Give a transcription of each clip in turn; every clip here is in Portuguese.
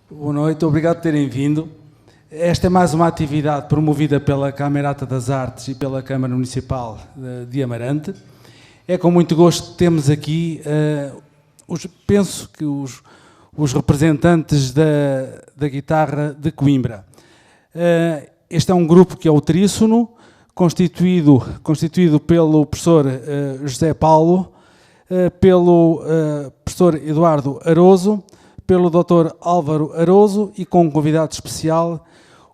Boa noite, obrigado por terem vindo. Esta é mais uma atividade promovida pela Camerata das Artes e pela Câmara Municipal de Amarante. É com muito gosto que temos aqui, penso que os representantes da guitarra de Coimbra. Este é um grupo que é o Tríssono, constituído pelo professor José Paulo, pelo professor Eduardo Aroso, pelo Dr. Álvaro Aroso e com um convidado especial,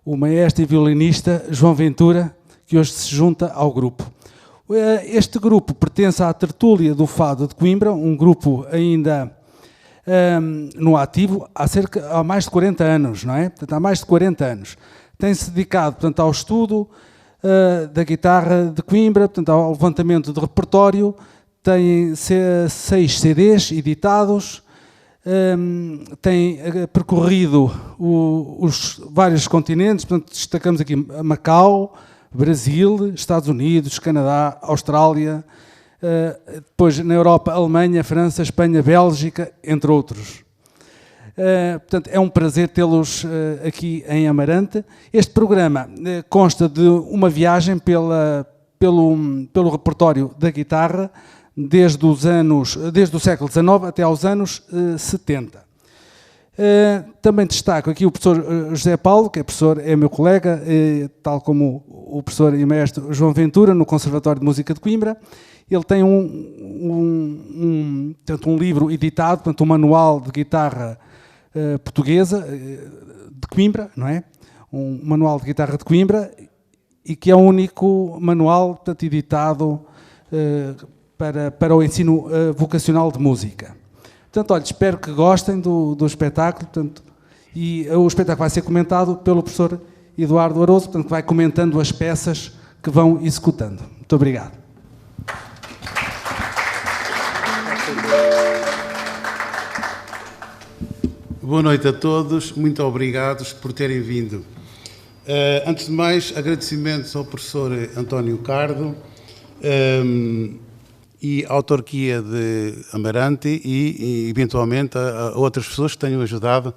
o maestro e violinista João Ventura, que hoje se junta ao grupo. Este grupo pertence à Tertúlia do Fado de Coimbra, um grupo ainda no ativo há mais de 40 anos, não é? Portanto, há mais de 40 anos. Tem-se dedicado, portanto, ao estudo da guitarra de Coimbra, portanto, ao levantamento de repertório. Tem 6 CDs editados, tem percorrido os vários continentes, portanto, destacamos aqui Macau, Brasil, Estados Unidos, Canadá, Austrália, depois na Europa, Alemanha, França, Espanha, Bélgica, entre outros. Portanto, é um prazer tê-los aqui em Amarante. Este programa consta de uma viagem pelo repertório da guitarra, desde o século XIX até aos anos 70. Também destaco aqui o professor José Paulo, que é meu colega, tal como o professor e maestro João Ventura, no Conservatório de Música de Coimbra. Ele tem um livro editado, portanto, um manual de guitarra portuguesa de Coimbra, não é? Um manual de guitarra de Coimbra, e que é o único manual, portanto, editado para o ensino vocacional de música. Portanto, olha, espero que gostem do espetáculo, portanto, e o espetáculo vai ser comentado pelo professor Eduardo Aroso, portanto, que vai comentando as peças que vão executando. Muito obrigado. Boa noite a todos, muito obrigados por terem vindo. Antes de mais, agradecimentos ao professor António Cardo, e a autarquia de Amarante e eventualmente a outras pessoas que tenham ajudado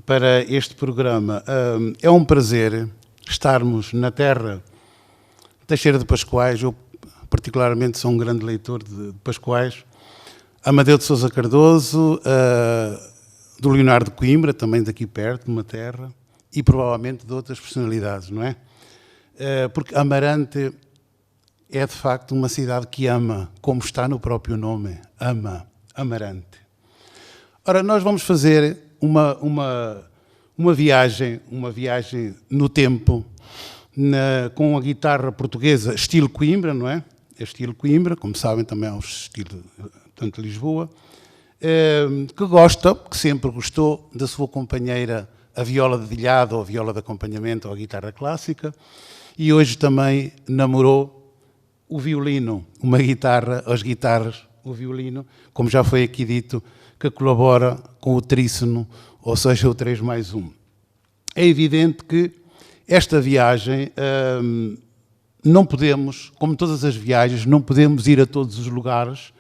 para este programa. É um prazer estarmos na terra de Teixeira de Pascoais. Eu particularmente sou um grande leitor de Pascoais. Amadeu de Sousa Cardoso, do Leonardo de Coimbra, também daqui perto, numa terra, e provavelmente de outras personalidades, não é? Porque Amarante é de facto uma cidade que ama, como está no próprio nome, ama, Amarante. Ora, nós vamos fazer uma viagem no tempo, com a guitarra portuguesa estilo Coimbra, não é? É estilo Coimbra, como sabem também é um estilo, tanto Lisboa, que sempre gostou da sua companheira, a viola de dedilhado ou a viola de acompanhamento ou a guitarra clássica, e hoje também namorou o violino, uma guitarra, as guitarras, o violino, como já foi aqui dito, que colabora com o Tríssono, ou seja, o 3+1. É evidente que esta viagem, não podemos, como todas as viagens, não podemos ir a todos os lugares,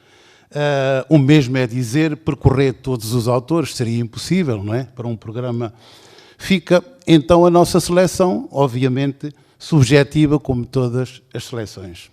o mesmo é dizer, percorrer todos os autores, seria impossível, não é? Para um programa. Fica, então, a nossa seleção, obviamente, subjetiva, como todas as seleções.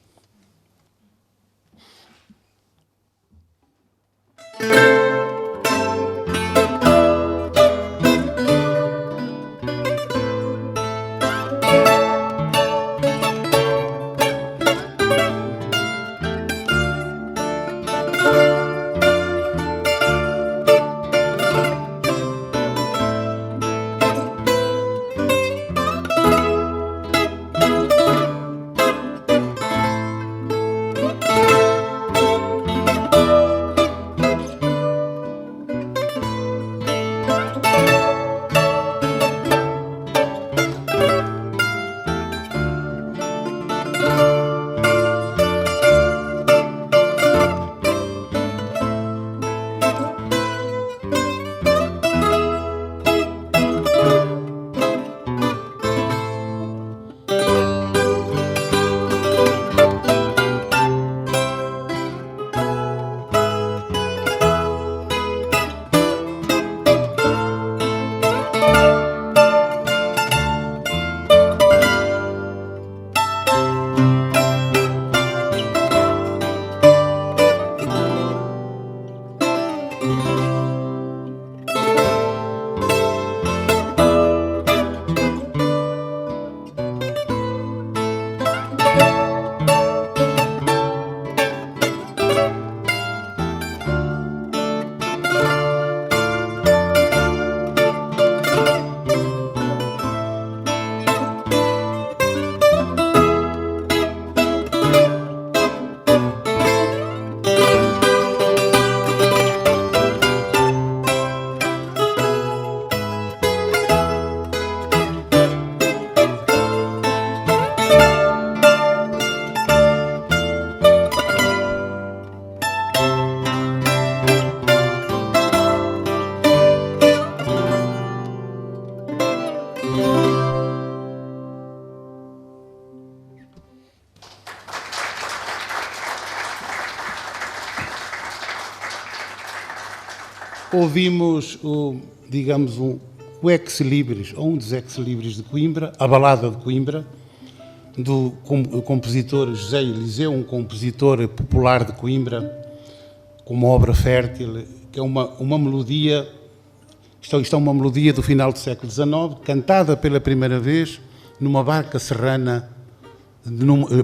ouvimos, digamos, o ex-libris, ou um dos ex-libris de Coimbra, a Balada de Coimbra, do compositor José Eliseu, um compositor popular de Coimbra, com uma obra fértil, que é uma melodia, isto é uma melodia do final do século XIX, cantada pela primeira vez numa barca serrana,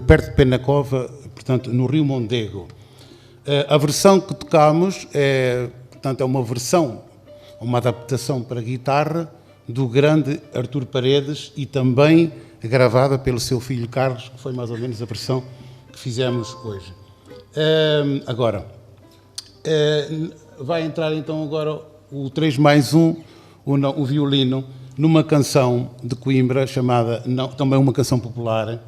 perto de Penacova, portanto, no Rio Mondego. A versão que tocamos portanto, é uma versão, uma adaptação para guitarra do grande Artur Paredes e também gravada pelo seu filho Carlos, que foi mais ou menos a versão que fizemos hoje. Agora, vai entrar então agora o 3+1, o violino, numa canção de Coimbra chamada, também uma canção popular,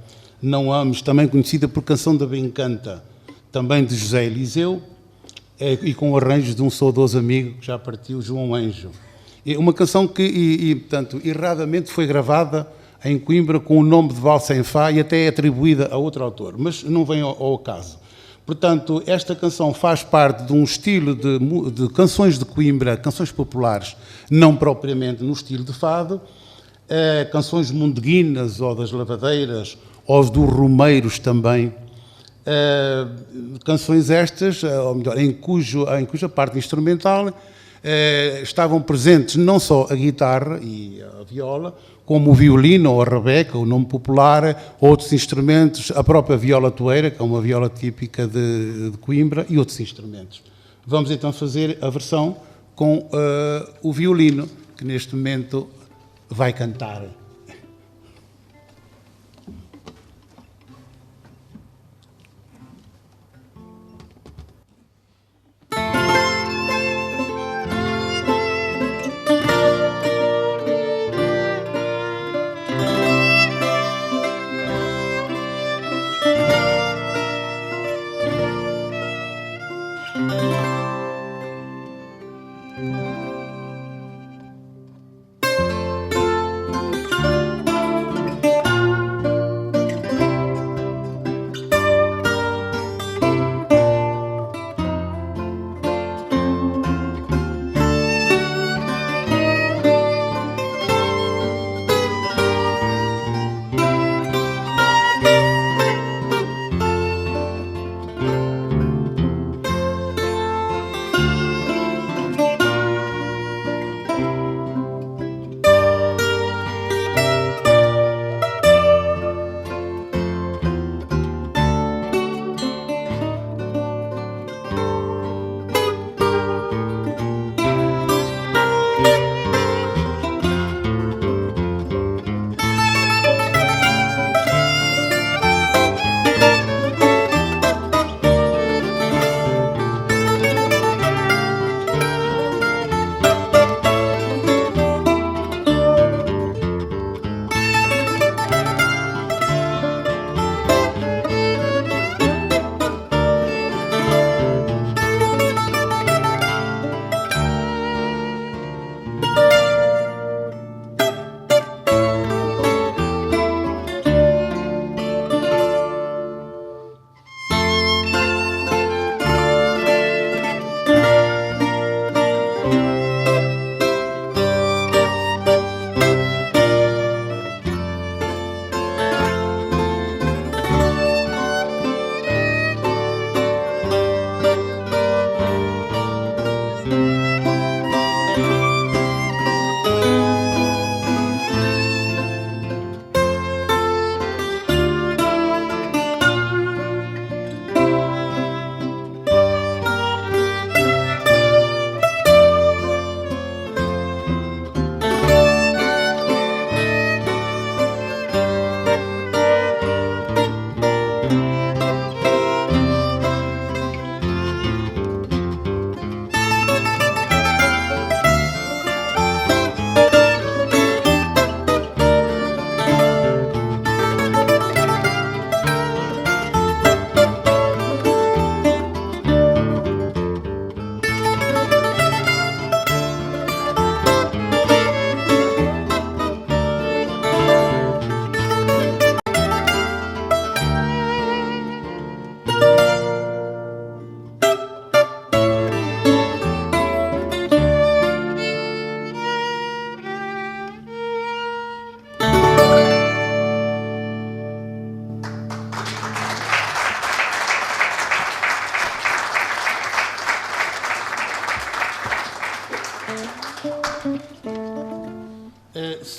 Não Ames, também conhecida por Canção da Bencanta, também de José Eliseu, e com arranjos de um saudoso amigo que já partiu, João Anjo. Uma canção que, portanto, erradamente foi gravada em Coimbra com o nome de Valsa em Fá e até é atribuída a outro autor, mas não vem ao caso. Portanto, esta canção faz parte de um estilo de canções de Coimbra, canções populares, não propriamente no estilo de fado, canções mundeguinas ou das lavadeiras, ou dos romeiros também. Canções estas, ou melhor, em cuja parte instrumental estavam presentes não só a guitarra e a viola, como o violino ou a rabeca, o nome popular, outros instrumentos, a própria viola toeira, que é uma viola típica de Coimbra, e outros instrumentos. Vamos então fazer a versão com o violino, que neste momento vai cantar.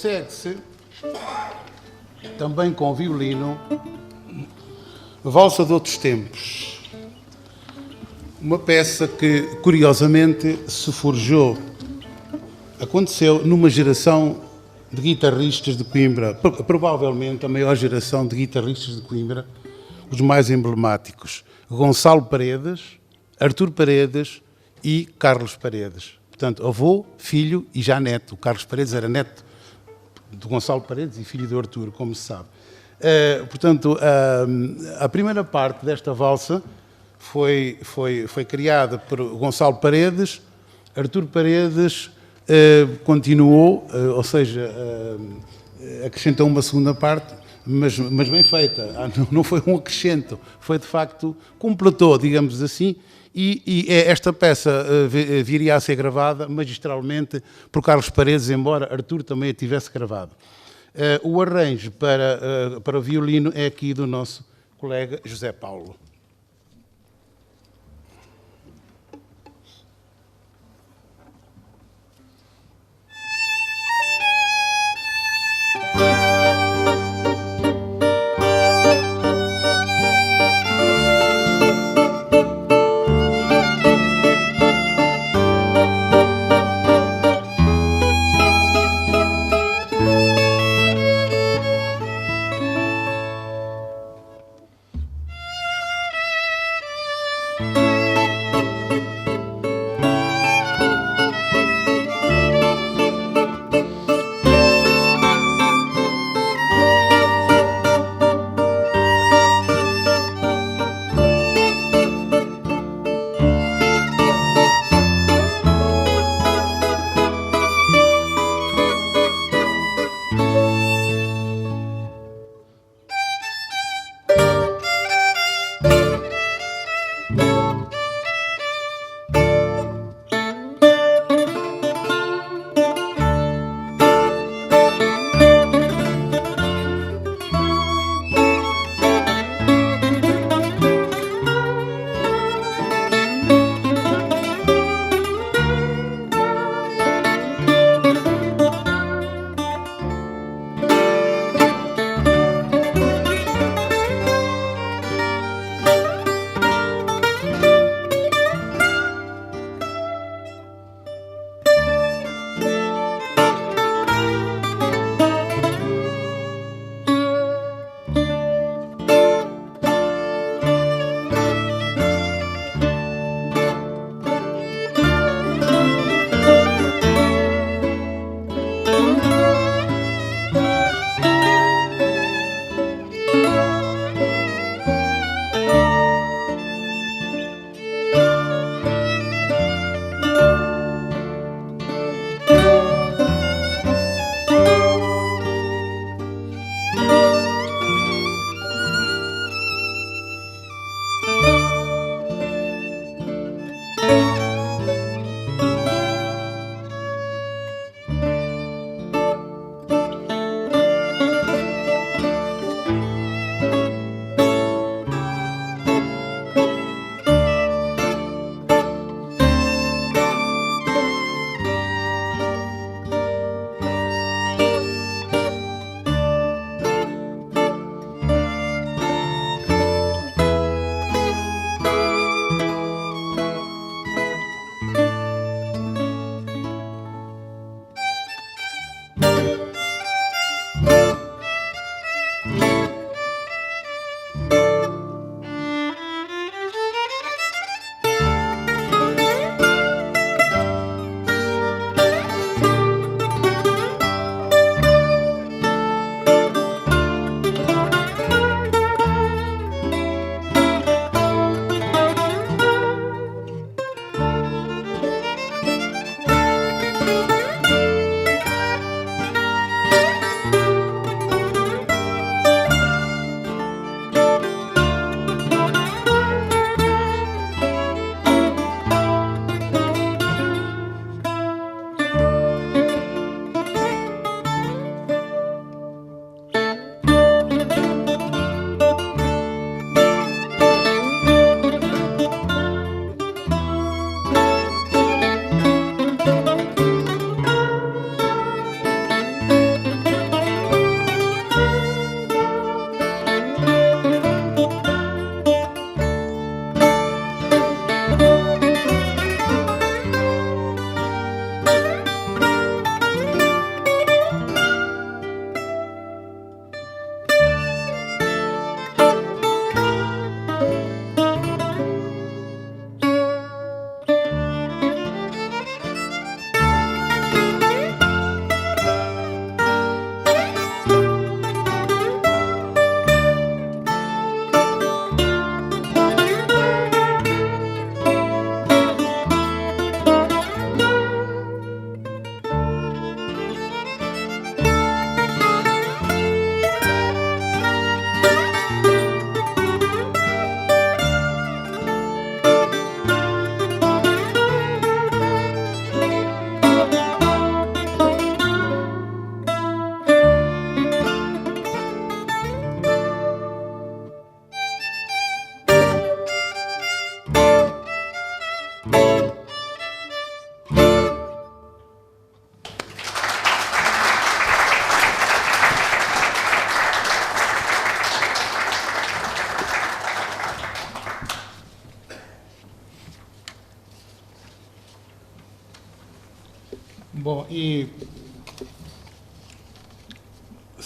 segue-se, também com violino, Valsa de Outros Tempos. Uma peça que, curiosamente, se forjou, aconteceu numa geração de guitarristas de Coimbra, provavelmente a maior geração de guitarristas de Coimbra, os mais emblemáticos, Gonçalo Paredes, Artur Paredes e Carlos Paredes. Portanto, avô, filho e já neto. O Carlos Paredes era neto de Gonçalo Paredes e filho do Artur, como se sabe. Portanto, a primeira parte desta valsa foi criada por Gonçalo Paredes, Artur Paredes continuou, ou seja, acrescentou uma segunda parte, mas bem feita. Não foi um acrescento, foi de facto, completou, digamos assim, e esta peça viria a ser gravada magistralmente por Carlos Paredes, embora Artur também a tivesse gravado. O arranjo para o violino é aqui do nosso colega José Paulo.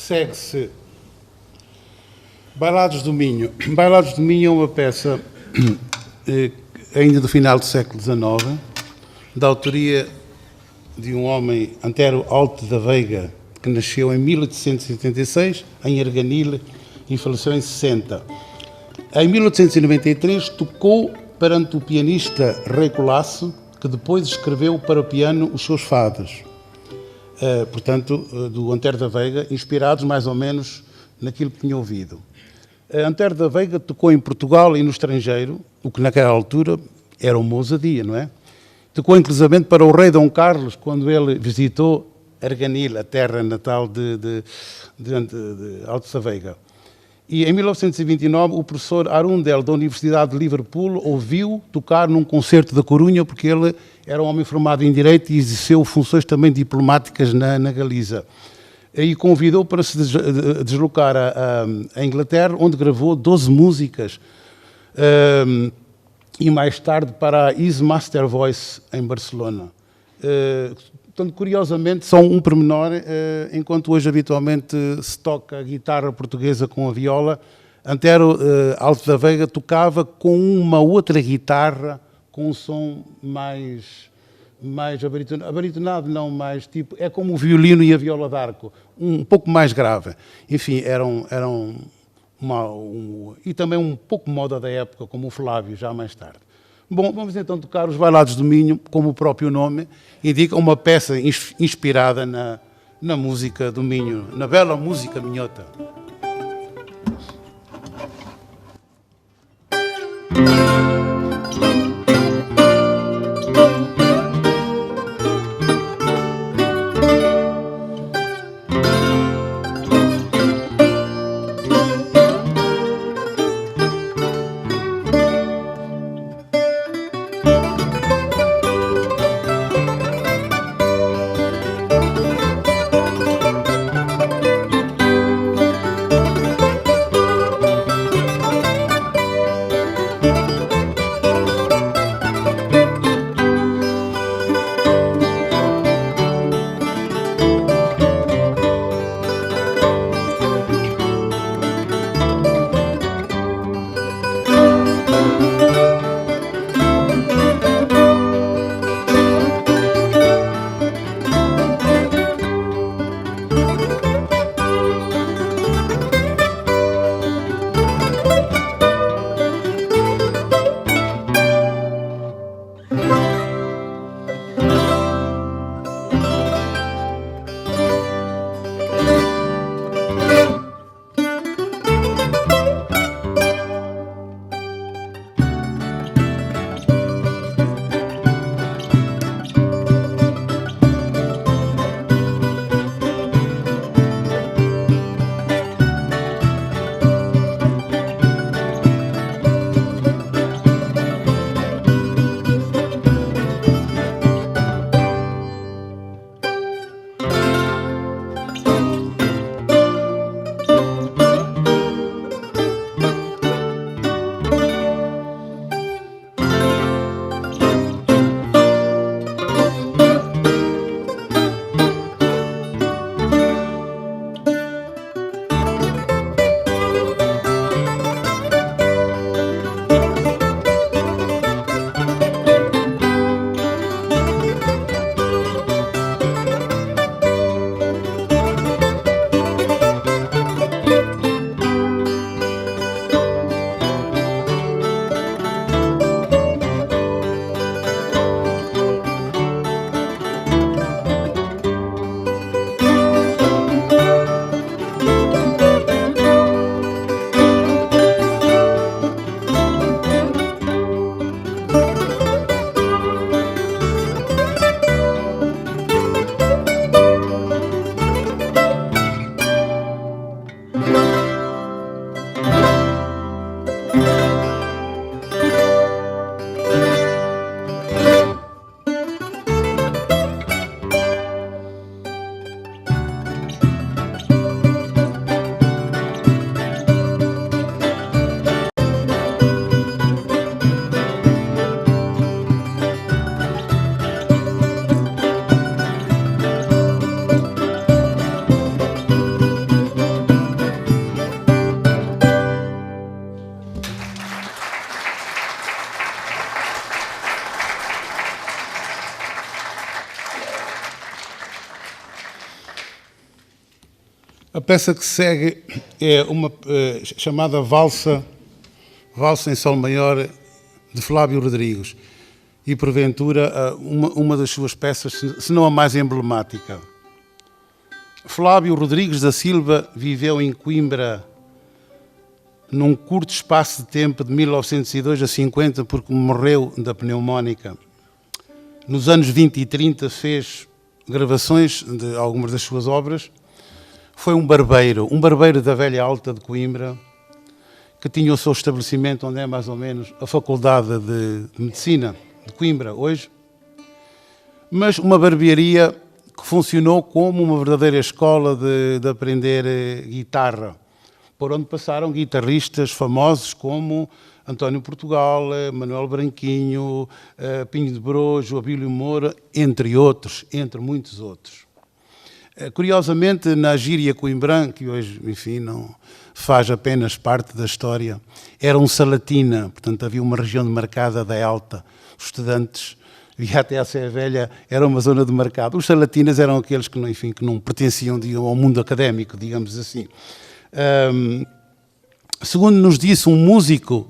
segue-se Bailados do Minho. Bailados do Minho é uma peça ainda do final do século XIX, da autoria de um homem, Antero Alto da Veiga, que nasceu em 1886, em Arganil, e faleceu em 60. Em 1893 tocou perante o pianista Rei Colasso, que depois escreveu para o piano os seus fados. Portanto, do Antero da Veiga, inspirados mais ou menos naquilo que tinha ouvido. Antero da Veiga tocou em Portugal e no estrangeiro, o que naquela altura era uma ousadia, não é? Tocou inclusivamente para o rei Dom Carlos, quando ele visitou Arganil, a terra natal de Alto da Veiga. E em 1929 o professor Arundel, da Universidade de Liverpool, ouviu tocar num concerto da Corunha, porque ele era um homem formado em Direito e exerceu funções também diplomáticas na Galiza. E convidou para se deslocar a Inglaterra, onde gravou 12 músicas. E mais tarde para a His Master Voice, em Barcelona. Portanto, curiosamente, só um pormenor, enquanto hoje habitualmente se toca a guitarra portuguesa com a viola, Antero Alto da Veiga tocava com uma outra guitarra, com um som mais abaritonado, não mais tipo, é como o violino e a viola d'arco, um pouco mais grave. Enfim, e também um pouco moda da época, como o Flávio, já mais tarde. Bom, vamos então tocar os Bailados do Minho, como o próprio nome indica, uma peça inspirada na música do Minho, na bela música minhota. A peça que segue é uma chamada Valsa em Sol Maior, de Flávio Rodrigues. E, porventura, uma das suas peças, se não a mais emblemática. Flávio Rodrigues da Silva viveu em Coimbra num curto espaço de tempo, de 1902 a 50, porque morreu da pneumónica. Nos anos 20 e 30 fez gravações de algumas das suas obras. Foi um barbeiro da Velha Alta de Coimbra, que tinha o seu estabelecimento onde é mais ou menos a Faculdade de Medicina de Coimbra, hoje. Mas uma barbearia que funcionou como uma verdadeira escola de aprender guitarra, por onde passaram guitarristas famosos como António Portugal, Manuel Branquinho, Pinho de Brojo, Abílio Moura, entre muitos outros. Curiosamente, na gíria coimbrã, que hoje, enfim, não faz apenas parte da história, era um salatina, portanto havia uma região demarcada da Alta. Os estudantes, via até a Sé Velha, era uma zona demarcada. Os salatinas eram aqueles que, enfim, que não pertenciam, digamos, ao mundo académico, digamos assim. Segundo nos disse um músico,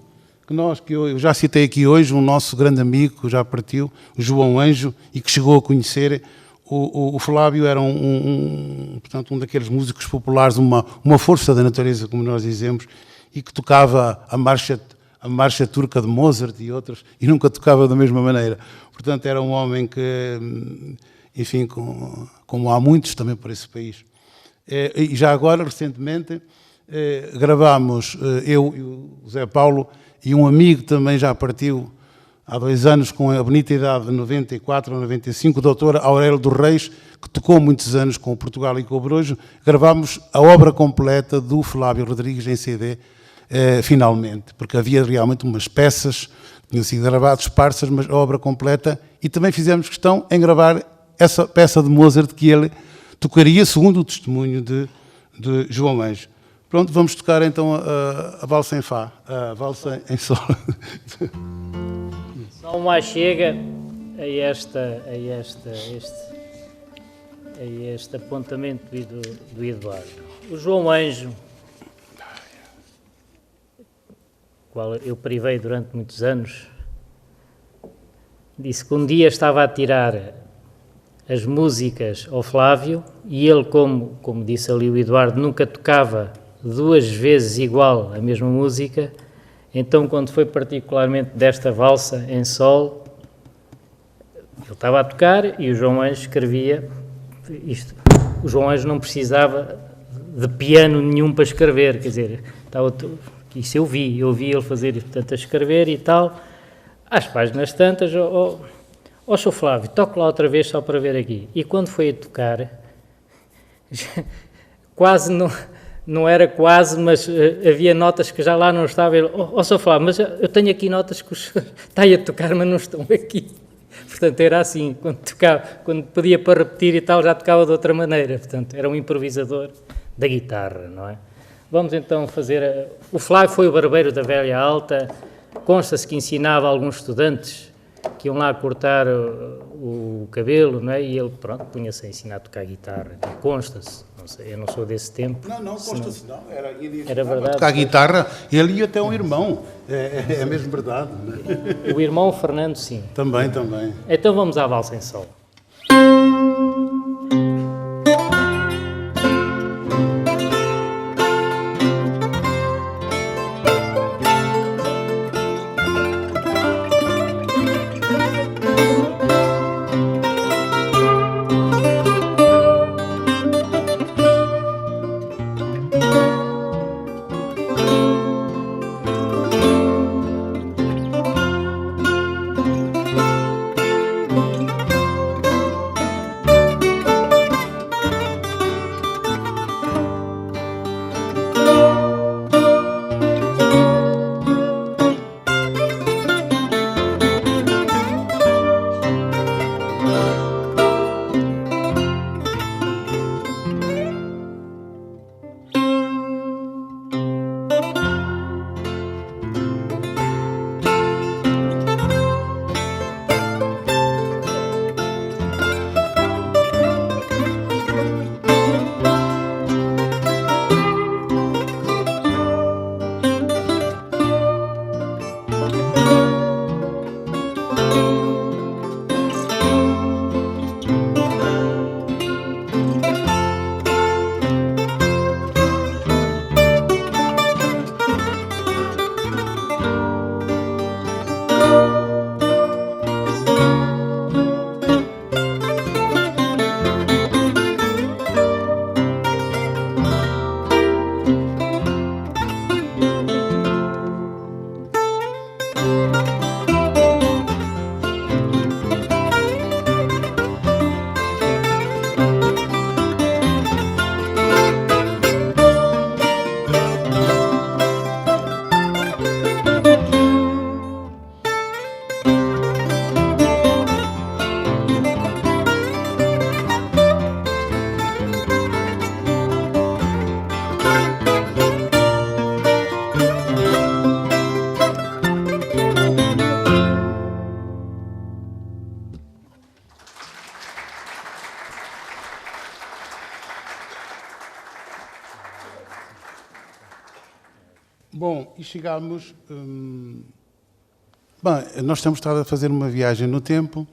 que eu já citei aqui hoje, um nosso grande amigo, que já partiu, o João Anjo, e que chegou a conhecer, o Flávio era portanto, um daqueles músicos populares, uma força da natureza, como nós dizemos, e que tocava a marcha turca de Mozart e outros, e nunca tocava da mesma maneira. Portanto, era um homem que, enfim, como há muitos também por esse país. E já agora, recentemente, gravámos, eu e o Zé Paulo, e um amigo também já partiu há 2 anos, com a bonita idade de 94 ou 95, o doutor Aurélio dos Reis, que tocou muitos anos com o Portugal e com o Brojo, gravámos a obra completa do Flávio Rodrigues em CD, finalmente, porque havia realmente umas peças que tinham sido gravadas, esparsas, mas a obra completa, e também fizemos questão em gravar essa peça de Mozart que ele tocaria, segundo o testemunho de João Anjo. Pronto, vamos tocar então a valsa em Fá, a valsa em Sol. Não mais chega a este apontamento do Eduardo. O João Anjo, qual eu privei durante muitos anos, disse que um dia estava a tirar as músicas ao Flávio e ele, como disse ali o Eduardo, nunca tocava 2 vezes igual a mesma música. Então, quando foi particularmente desta valsa em sol, ele estava a tocar e o João Anjo escrevia isto. O João Anjo não precisava de piano nenhum para escrever, quer dizer, isso eu vi ele fazer, portanto, a escrever e tal. Às páginas tantas, Sr. Flávio, toque lá outra vez só para ver aqui. E quando foi a tocar, quase não era quase, mas havia notas que já lá não estavam. Sr. Flávio, mas eu tenho aqui notas que está aí a tocar, mas não estão aqui. Portanto, era assim, quando pedia para repetir e tal, já tocava de outra maneira. Portanto, era um improvisador da guitarra, não é? Vamos então fazer... O Flávio foi o barbeiro da Velha Alta, consta-se que ensinava alguns estudantes que iam lá cortar o cabelo, não é? E ele, pronto, punha-se a ensinar a tocar guitarra. Consta-se. Não sei, eu não sou desse tempo. Não, consta-se não. Era verdade. Tocar guitarra, ele ia até um irmão. É mesmo verdade. Né? O irmão Fernando, sim. Também. Então vamos à valsa em sol. Bom, e chegámos... Bem, nós temos estado a fazer uma viagem no tempo.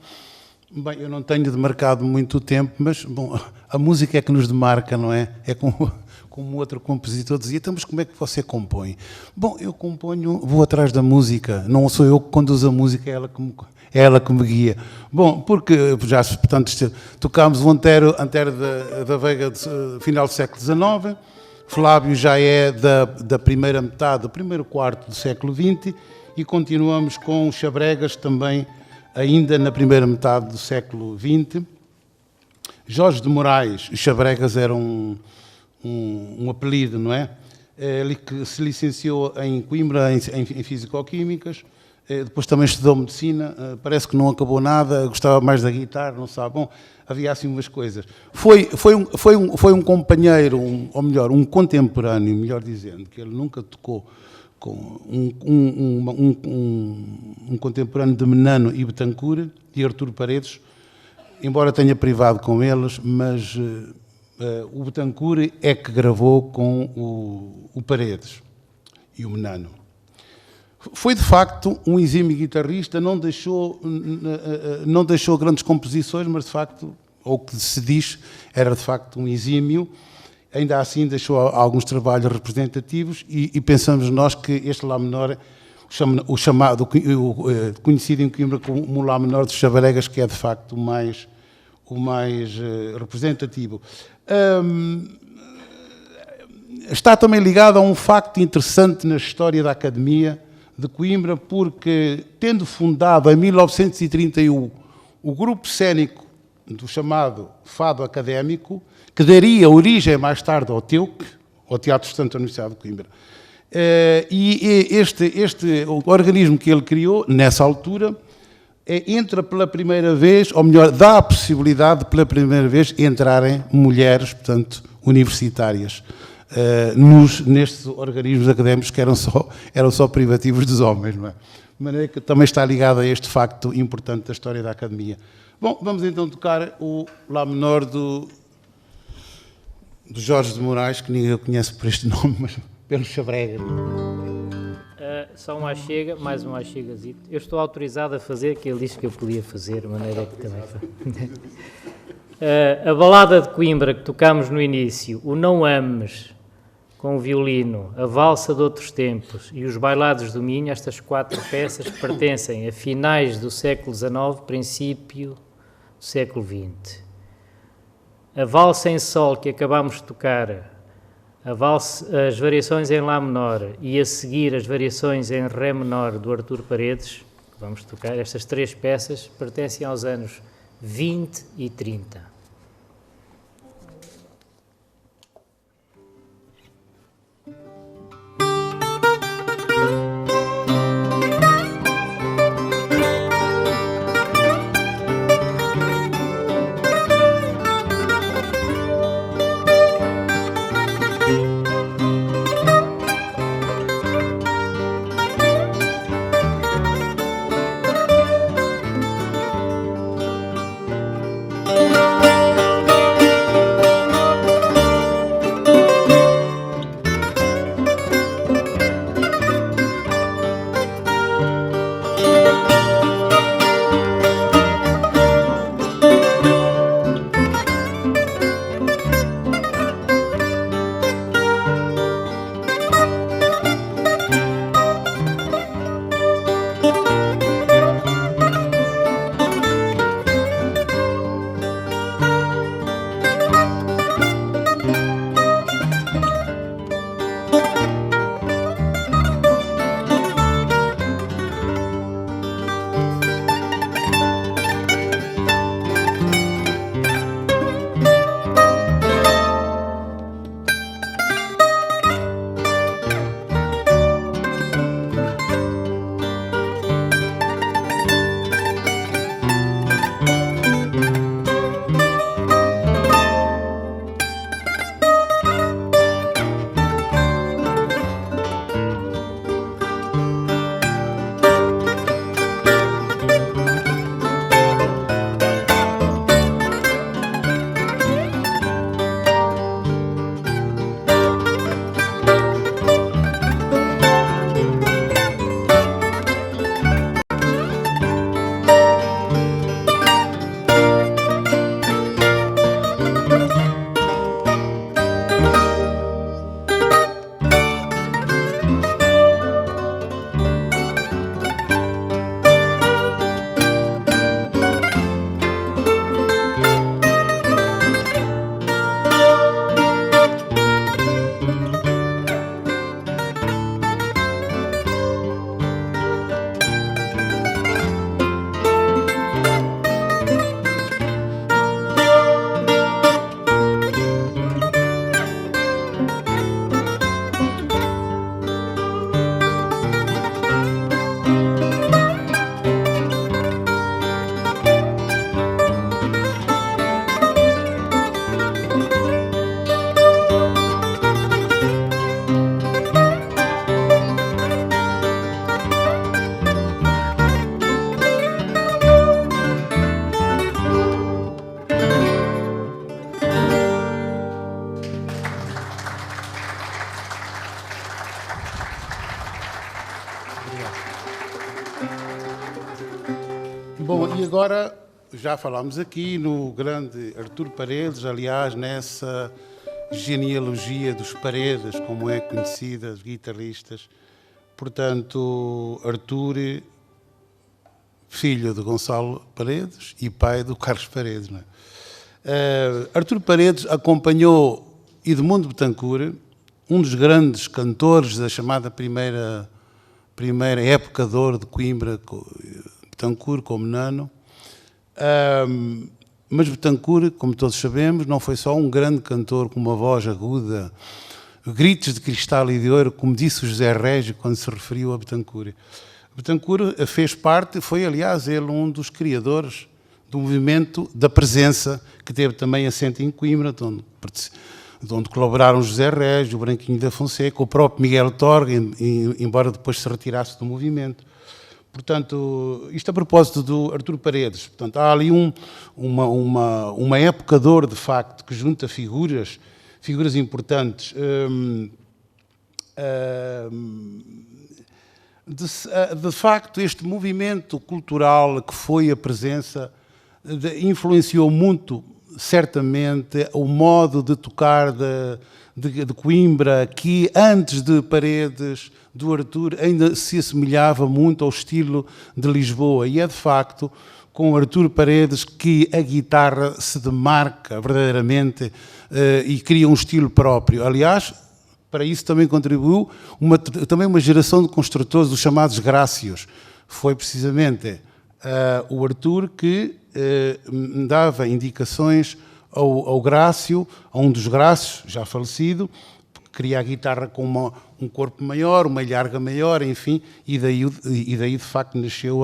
Bem, eu não tenho demarcado muito tempo, mas, bom, a música é que nos demarca, não é? É como outro compositor dizia, então, mas como é que você compõe? Bom, eu componho, vou atrás da música, não sou eu que conduzo a música, é ela que me guia. Bom, porque já, portanto, tocámos o Antero da Veiga, final do século XIX, Flávio já é da primeira metade, do primeiro quarto do século XX, e continuamos com os Chabregas também, ainda na primeira metade do século XX. Jorge de Moraes, os Chabregas eram um apelido, não é? Ele que se licenciou em Coimbra em Físico-Químicas, depois também estudou Medicina, parece que não acabou nada, gostava mais da guitarra, não sabe, bom, havia assim umas coisas. Foi um companheiro, ou melhor, um contemporâneo, melhor dizendo, que ele nunca tocou com um contemporâneo de Menano e Betancourt e Artur Paredes, embora tenha privado com eles, mas o Betancourt é que gravou com o Paredes e o Menano. Foi, de facto, um exímio guitarrista, não deixou grandes composições, mas, de facto, ou que se diz, era, de facto, um exímio. Ainda assim, deixou alguns trabalhos representativos e pensamos nós que este Lá menor, conhecido em Coimbra como o Lá menor dos Chabregas, que é, de facto, o mais representativo. Está também ligado a um facto interessante na história da Academia de Coimbra, porque, tendo fundado em 1931 o grupo cênico do chamado Fado Académico, que daria origem mais tarde ao TEUC, ao Teatro Estudante da Universidade de Coimbra, e o organismo que ele criou, nessa altura, entra pela primeira vez, ou melhor, dá a possibilidade de, pela primeira vez, entrarem mulheres, portanto, universitárias, nestes organismos académicos que eram só privativos dos homens, não é? De maneira que também está ligado a este facto importante da história da Academia. Bom, vamos então tocar o Lá menor do Jorge de Moraes, que ninguém conhece por este nome, mas pelo Chabrega. Só uma chega, mais uma chegazito. Eu estou autorizado a fazer o que ele disse que eu podia fazer, de maneira que também a balada de Coimbra que tocámos no início, o Não Ames, com o violino, a Valsa de Outros Tempos e os Bailados do Minho, estas 4 peças pertencem a finais do século XIX, princípio do século XX. A Valsa em Sol, que acabámos de tocar, as variações em Lá menor e a seguir as variações em Ré menor do Artur Paredes, que vamos tocar, estas 3 peças pertencem aos anos 20 e 30. E agora, já falámos aqui no grande Artur Paredes, aliás, nessa genealogia dos Paredes, como é conhecida, os guitarristas. Portanto, Artur, filho de Gonçalo Paredes e pai do Carlos Paredes. Não é? Artur Paredes acompanhou Edmundo Betancur, um dos grandes cantores da chamada primeira época de ouro de Coimbra, Betancur como Nano. Mas Betancur, como todos sabemos, não foi só um grande cantor com uma voz aguda, gritos de cristal e de ouro, como disse o José Régio quando se referiu a Betancur. Betancur fez parte, foi aliás ele um dos criadores do movimento da presença, que teve também assento em Coimbra, de onde colaboraram José Régio, o Branquinho da Fonseca, o próprio Miguel Torga, embora depois se retirasse do movimento. Portanto, isto a propósito do Artur Paredes. Portanto, há ali uma época de ouro, de facto, que junta figuras importantes. De facto, este movimento cultural que foi a presença influenciou muito, certamente, o modo de tocar de Coimbra, que antes de Paredes, do Artur, ainda se assemelhava muito ao estilo de Lisboa. E é, de facto, com Artur Paredes que a guitarra se demarca verdadeiramente e cria um estilo próprio. Aliás, para isso também contribuiu também uma geração de construtores, dos chamados Grácios. Foi precisamente o Artur que dava indicações ao Grácio, a um dos Grácios, já falecido, que queria a guitarra com um corpo maior, uma lharga maior, enfim, e daí de facto nasceu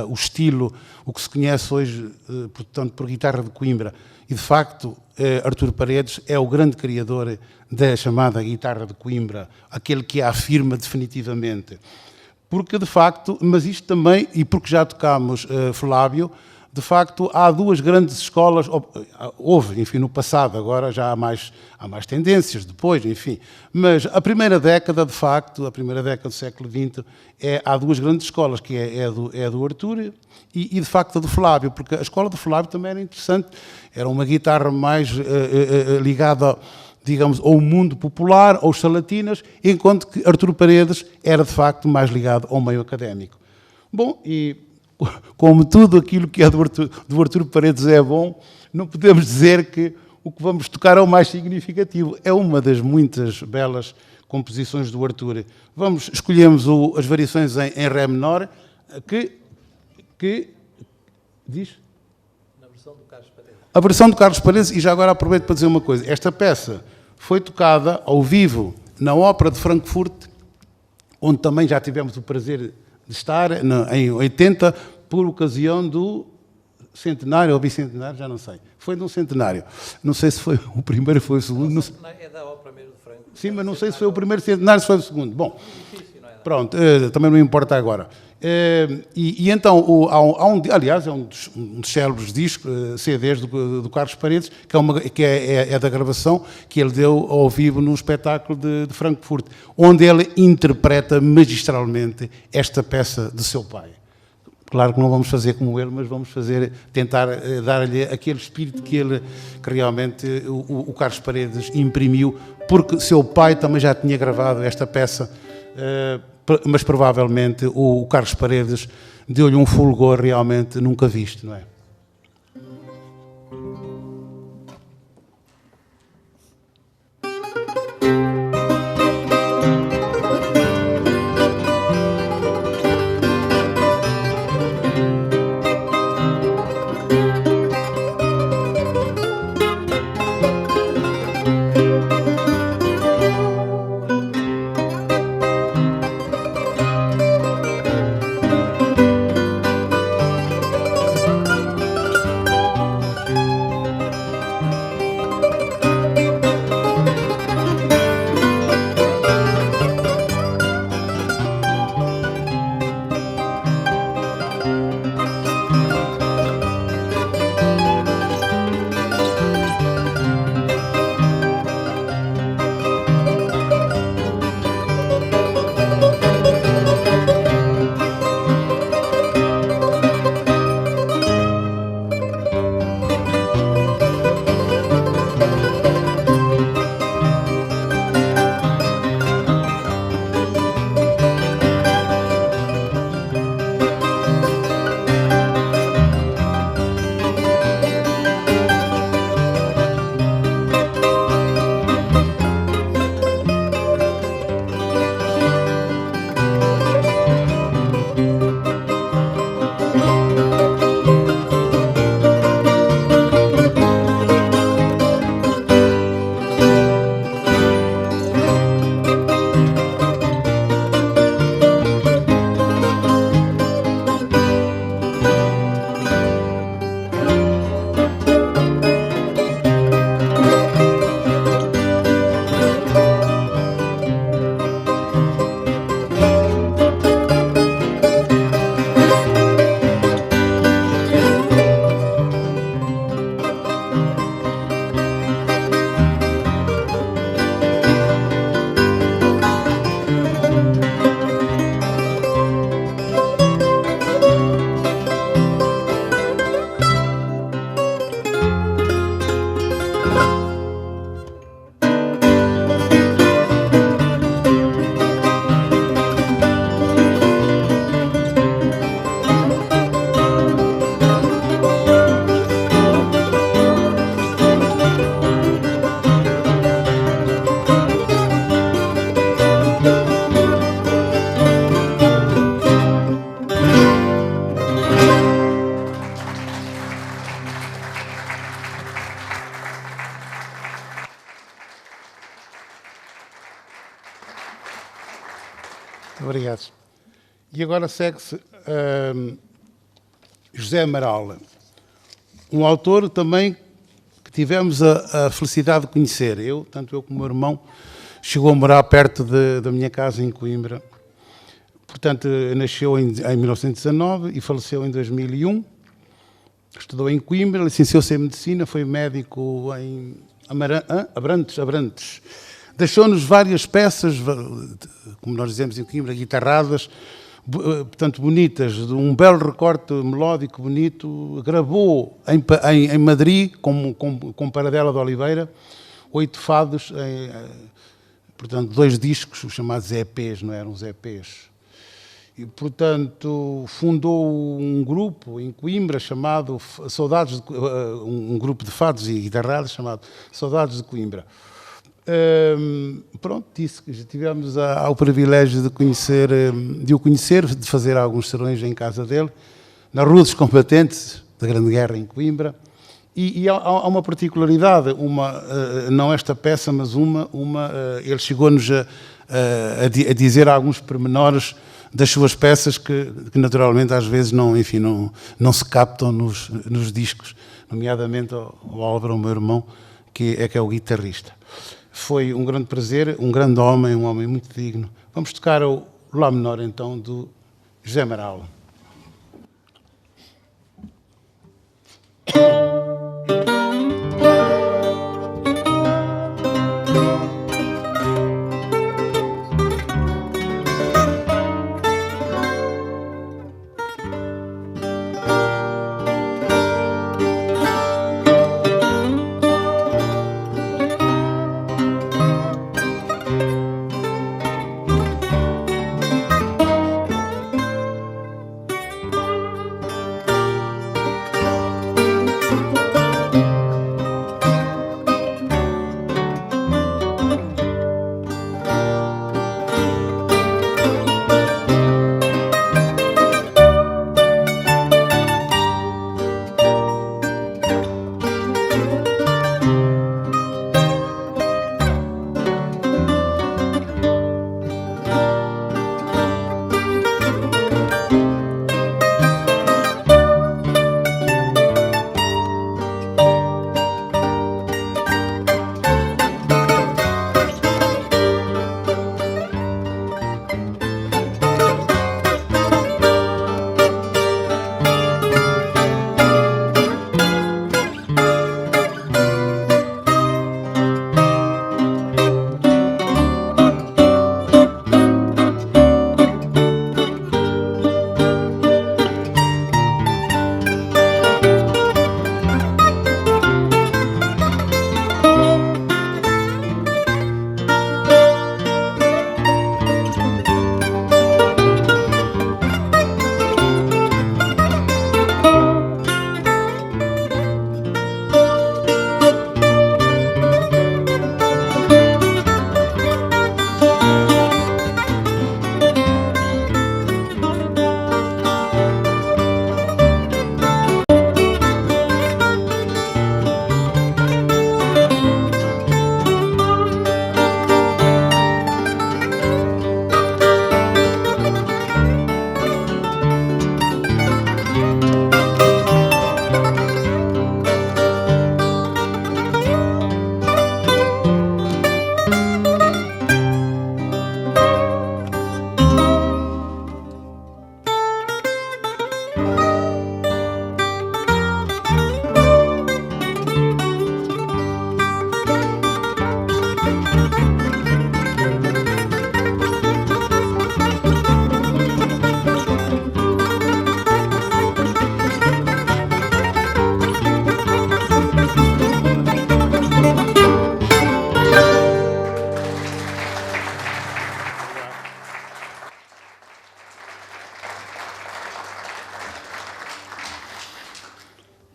o estilo, o que se conhece hoje, portanto, por guitarra de Coimbra. E de facto, Artur Paredes é o grande criador da chamada guitarra de Coimbra, aquele que a afirma definitivamente. Porque, de facto, mas isto também, e porque já tocámos Flávio, de facto, há duas grandes escolas, houve, enfim, no passado, agora já há mais tendências, depois, enfim, mas a primeira década, de facto, a primeira década do século XX, há duas grandes escolas, que é do Artur e, de facto, a do Flávio, porque a escola do Flávio também era interessante, era uma guitarra mais ligada, digamos, ao mundo popular, aos salatinas, enquanto que Artur Paredes era, de facto, mais ligado ao meio académico. Bom, e como tudo aquilo que é do Artur Paredes é bom, não podemos dizer que o que vamos tocar é o mais significativo. É uma das muitas belas composições do Artur. Escolhemos as variações em Ré menor, que diz? Na versão do Carlos Paredes. A versão do Carlos Paredes, e já agora aproveito para dizer uma coisa. Esta peça foi tocada ao vivo na Ópera de Frankfurt, onde também já tivemos o prazer de estar em 80, por ocasião do centenário ou bicentenário, já não sei. Foi de um centenário. Não sei se foi o primeiro ou foi o segundo. Não sei. É da ópera mesmo de Franco. Sim, mas não sei se foi o primeiro centenário ou se foi o segundo. Bom, pronto, também não importa agora. E então, aliás, é um dos célebres discos, CDs do Carlos Paredes, que é da gravação que ele deu ao vivo num espetáculo de Frankfurt, onde ele interpreta magistralmente esta peça de seu pai. Claro que não vamos fazer como ele, mas vamos tentar dar-lhe aquele espírito que realmente o Carlos Paredes imprimiu, porque seu pai também já tinha gravado esta peça, mas provavelmente o Carlos Paredes deu-lhe um fulgor realmente nunca visto, não é? Obrigado. E agora segue-se José Amaral, um autor também que tivemos a felicidade de conhecer. Tanto eu como o meu irmão, chegou a morar perto da minha casa em Coimbra. Portanto, nasceu em 1919 e faleceu em 2001. Estudou em Coimbra, licenciou-se em Medicina, foi médico em Abrantes. Deixou-nos várias peças, como nós dizemos em Coimbra, guitarradas, portanto, bonitas, de um belo recorte melódico bonito. Gravou em Madrid, com Paradela de Oliveira, 8 fados, portanto, 2 discos, os chamados EPs, não eram os EPs. E, portanto, fundou um grupo em Coimbra chamado Saudades, um grupo de fados e guitarradas chamado Saudades de Coimbra. Pronto, disse que já tivemos o privilégio de o conhecer, de fazer alguns serões em casa dele, na Rua dos Combatentes da Grande Guerra em Coimbra. E há uma particularidade, não esta peça, mas ele chegou-nos a dizer alguns pormenores das suas peças que naturalmente às vezes não se captam nos discos, nomeadamente ao Álvaro, o meu irmão, que é o guitarrista. Foi um grande prazer, um grande homem, um homem muito digno. Vamos tocar o Lá menor então do José Amaral.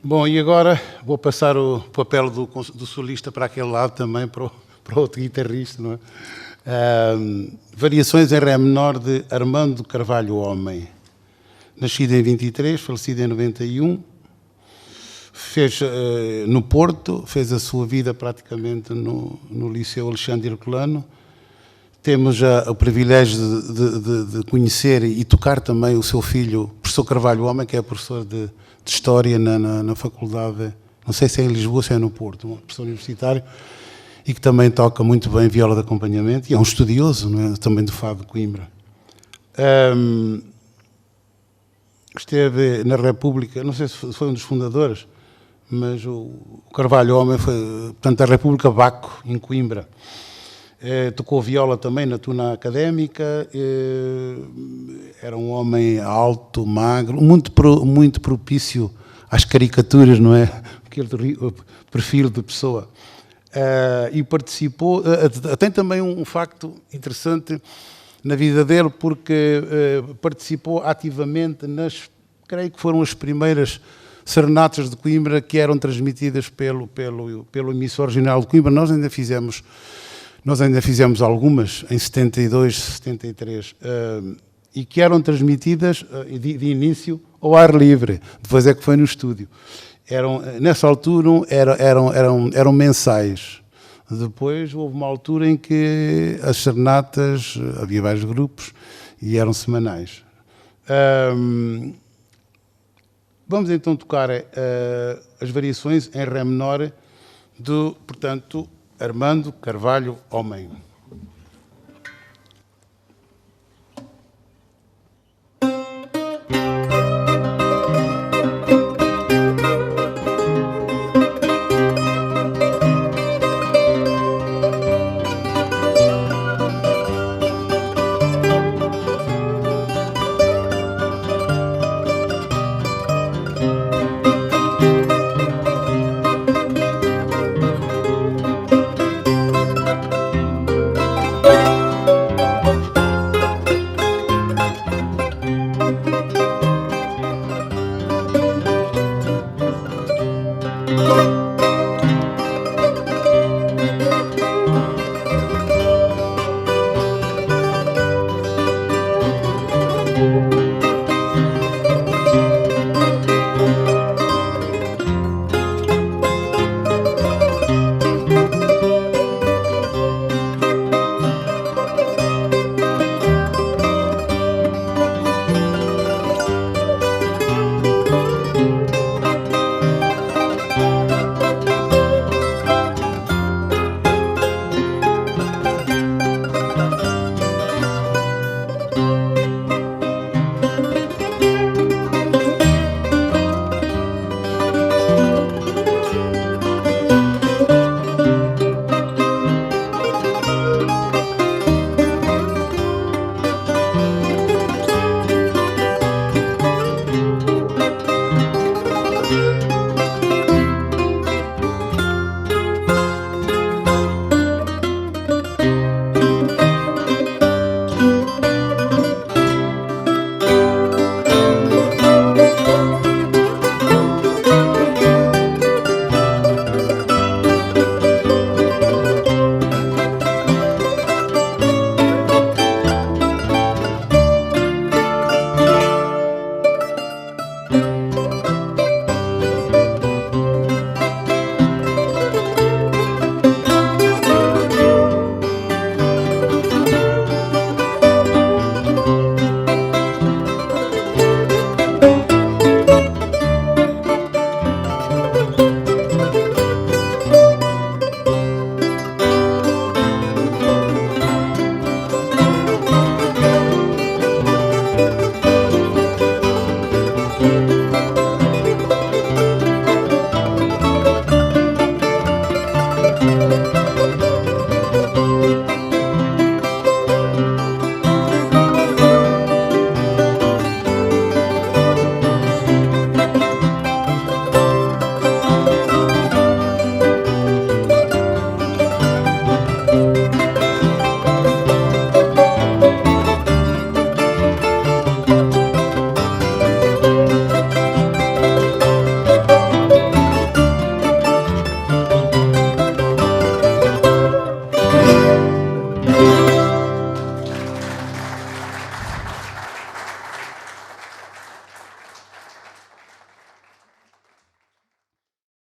Bom, e agora vou passar o papel do solista para aquele lado também, para o outro guitarrista, não é? Variações em Ré menor de Armando Carvalho Homem. Nascido em 23, falecido em 91. Fez no Porto, fez a sua vida praticamente no Liceu Alexandre Herculano. temos o privilégio de conhecer e tocar também o seu filho, professor Carvalho Homem, que é professor de História na faculdade, não sei se é em Lisboa ou se é no Porto, um professor universitário, e que também toca muito bem viola de acompanhamento, e é um estudioso, não é? Também do Fado de Coimbra. Esteve na República, não sei se foi um dos fundadores, mas o Carvalho Homem foi, portanto, da República Baco, em Coimbra. Tocou viola também na tuna académica, era um homem alto, magro, muito propício às caricaturas, não é? Aquele perfil de pessoa. E participou, tem também um facto interessante na vida dele, porque participou ativamente creio que foram as primeiras serenatas de Coimbra que eram transmitidas pelo emissor regional de Coimbra. Nós ainda fizemos algumas em 72, 73, e que eram transmitidas de início ao ar livre, depois é que foi no estúdio. Nessa altura eram mensais. Depois houve uma altura em que as serenatas, havia vários grupos, e eram semanais. Vamos então tocar as variações em Ré menor do, portanto, Armando Carvalho Homem.